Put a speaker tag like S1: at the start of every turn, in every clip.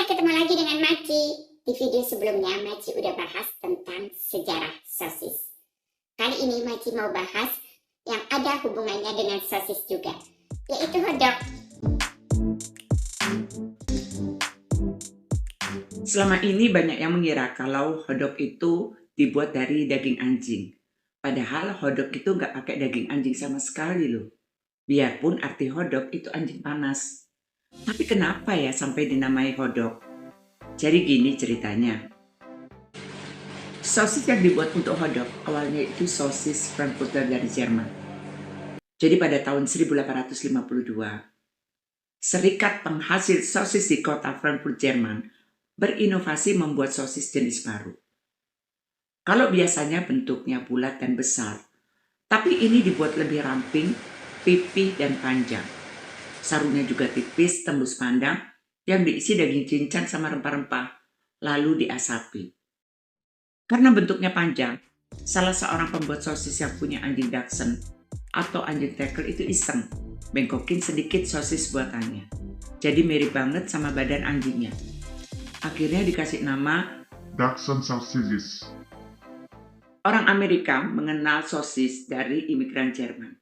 S1: ketemu lagi dengan Maci. Di video sebelumnya Maci udah bahas tentang sejarah sosis. Kali ini Maci mau bahas yang ada hubungannya dengan sosis juga, yaitu hotdog.
S2: Selama ini banyak yang mengira kalau hotdog itu dibuat dari daging anjing. Padahal hotdog itu nggak pakai daging anjing sama sekali loh. Biarpun arti hotdog itu anjing panas. Tapi kenapa ya sampai dinamai hotdog? Jadi gini ceritanya. Sosis yang dibuat untuk hotdog awalnya itu sosis Frankfurter dari Jerman. Jadi pada tahun 1852, Serikat Penghasil Sosis di kota Frankfurt, Jerman berinovasi membuat sosis jenis baru. Kalau biasanya bentuknya bulat dan besar, tapi ini dibuat lebih ramping, pipih, dan panjang. Sarungnya juga tipis, tembus pandang, yang diisi daging cincang sama rempah-rempah, lalu diasapi. Karena bentuknya panjang, salah seorang pembuat sosis yang punya anjing Dachshund atau anjing Tekel itu iseng bengkokin sedikit sosis buatannya. Jadi mirip banget sama badan anjingnya. Akhirnya dikasih nama
S3: Dachshund Sausages.
S2: Orang Amerika mengenal sosis dari imigran Jerman.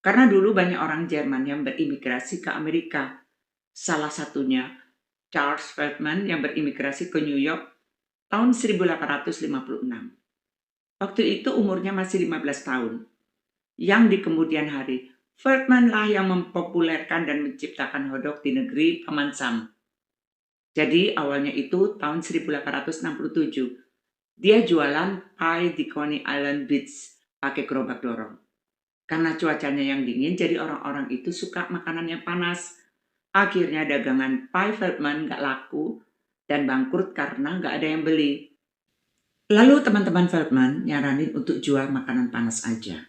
S2: Karena dulu banyak orang Jerman yang berimigrasi ke Amerika. Salah satunya Charles Feldman yang berimigrasi ke New York tahun 1856. Waktu itu umurnya masih 15 tahun. Yang di kemudian hari, Feldman lah yang mempopulerkan dan menciptakan hotdog di negeri Paman Sam. Jadi awalnya itu tahun 1867. Dia jualan pie di Coney Island Beach pakai gerobak dorong. Karena cuacanya yang dingin, jadi orang-orang itu suka makanan yang panas. Akhirnya dagangan pie Feldman nggak laku dan bangkrut karena nggak ada yang beli. Lalu teman-teman Feldman nyaranin untuk jual makanan panas aja.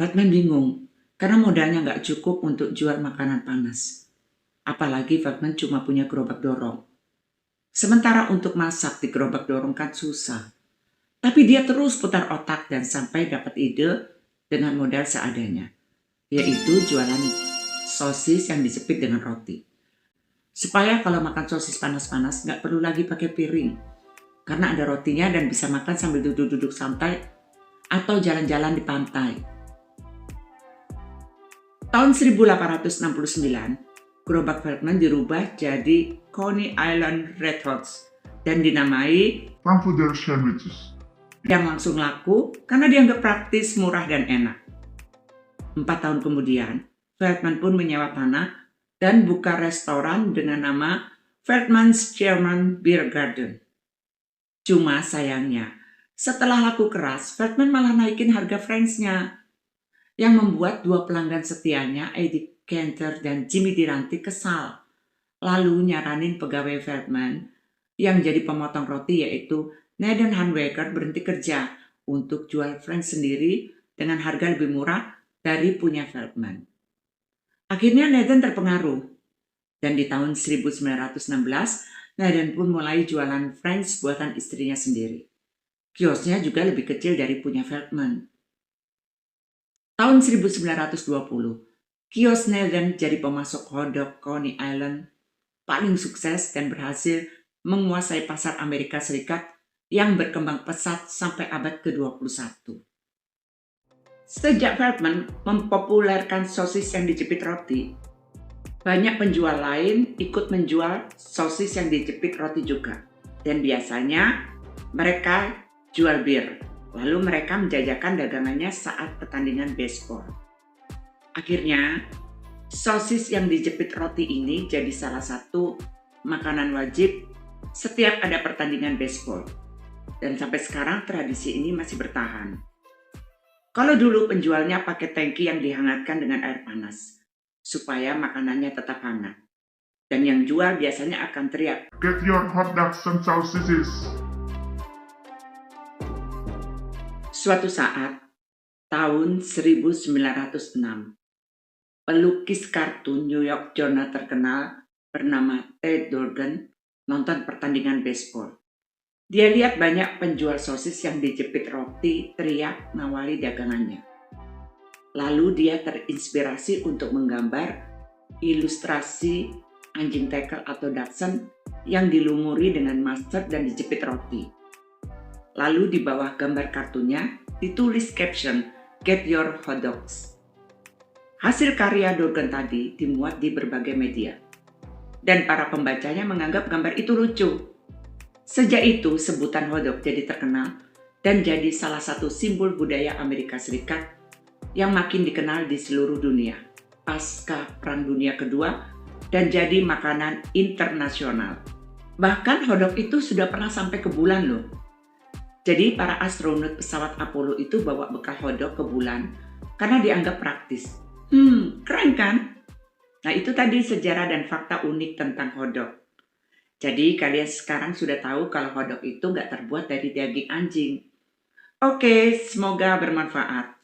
S2: Feldman bingung, karena modalnya nggak cukup untuk jual makanan panas. Apalagi Feldman cuma punya gerobak dorong. Sementara untuk masak di gerobak dorong kan susah. Tapi dia terus putar otak dan sampai dapat ide dengan modal seadanya. Yaitu jualan sosis yang dijepit dengan roti. Supaya kalau makan sosis panas-panas nggak perlu lagi pakai piring. Karena ada rotinya dan bisa makan sambil duduk-duduk santai atau jalan-jalan di pantai. Tahun 1869, gerobak Feldman dirubah jadi Coney Island Red Hots dan dinamai
S3: Frankfurter Sandwiches.
S2: yang langsung laku karena dianggap praktis, murah, dan enak. 4 tahun kemudian, Feldman pun menyewa tanah dan buka restoran dengan nama Feldman's German Beer Garden. Cuma sayangnya, setelah laku keras, Feldman malah naikin harga franchise-nya yang membuat dua pelanggan setianya, Eddie Cantor dan Jimmy Durante, kesal. Lalu nyaranin pegawai Feldman yang jadi pemotong roti yaitu Nathan Hanwecker berhenti kerja untuk jual franchise sendiri dengan harga lebih murah dari punya Feldman. Akhirnya Nathan terpengaruh dan di tahun 1916 Nathan pun mulai jualan franchise buatan istrinya sendiri. Kiosnya juga lebih kecil dari punya Feldman. Tahun 1920, kios Nathan jadi pemasok hotdog Coney Island paling sukses dan berhasil menguasai pasar Amerika Serikat yang berkembang pesat sampai abad ke-21. Sejak Feldman mempopulerkan sosis yang dijepit roti, banyak penjual lain ikut menjual sosis yang dijepit roti juga. Dan biasanya mereka jual bir. Lalu mereka menjajakan dagangannya saat pertandingan baseball. Akhirnya, sosis yang dijepit roti ini jadi salah satu makanan wajib setiap ada pertandingan baseball. Dan sampai sekarang tradisi ini masih bertahan. Kalau dulu penjualnya pakai tangki yang dihangatkan dengan air panas, supaya makanannya tetap hangat. Dan yang jual biasanya akan teriak,
S3: Get your hot Dachshund Sausages.
S2: Suatu saat, tahun 1906, pelukis kartun New York Journal terkenal bernama Ted Dorgan nonton pertandingan baseball. Dia lihat banyak penjual sosis yang dijepit roti teriak nawari dagangannya. Lalu dia terinspirasi untuk menggambar ilustrasi anjing Tekel atau Dachshund yang dilumuri dengan mustard dan dijepit roti. Lalu di bawah gambar kartunya ditulis caption, "Get your hot dogs." Hasil karya Dorgan tadi dimuat di berbagai media. Dan para pembacanya menganggap gambar itu lucu. Sejak itu sebutan hotdog jadi terkenal dan jadi salah satu simbol budaya Amerika Serikat yang makin dikenal di seluruh dunia pasca Perang Dunia Kedua dan jadi makanan internasional. Bahkan hotdog itu sudah pernah sampai ke bulan loh. Jadi para astronot pesawat Apollo itu bawa bekal hotdog ke bulan karena dianggap praktis. Keren kan? Nah itu tadi sejarah dan fakta unik tentang hotdog. Jadi kalian sekarang sudah tahu kalau hotdog itu nggak terbuat dari daging anjing. Oke, semoga bermanfaat.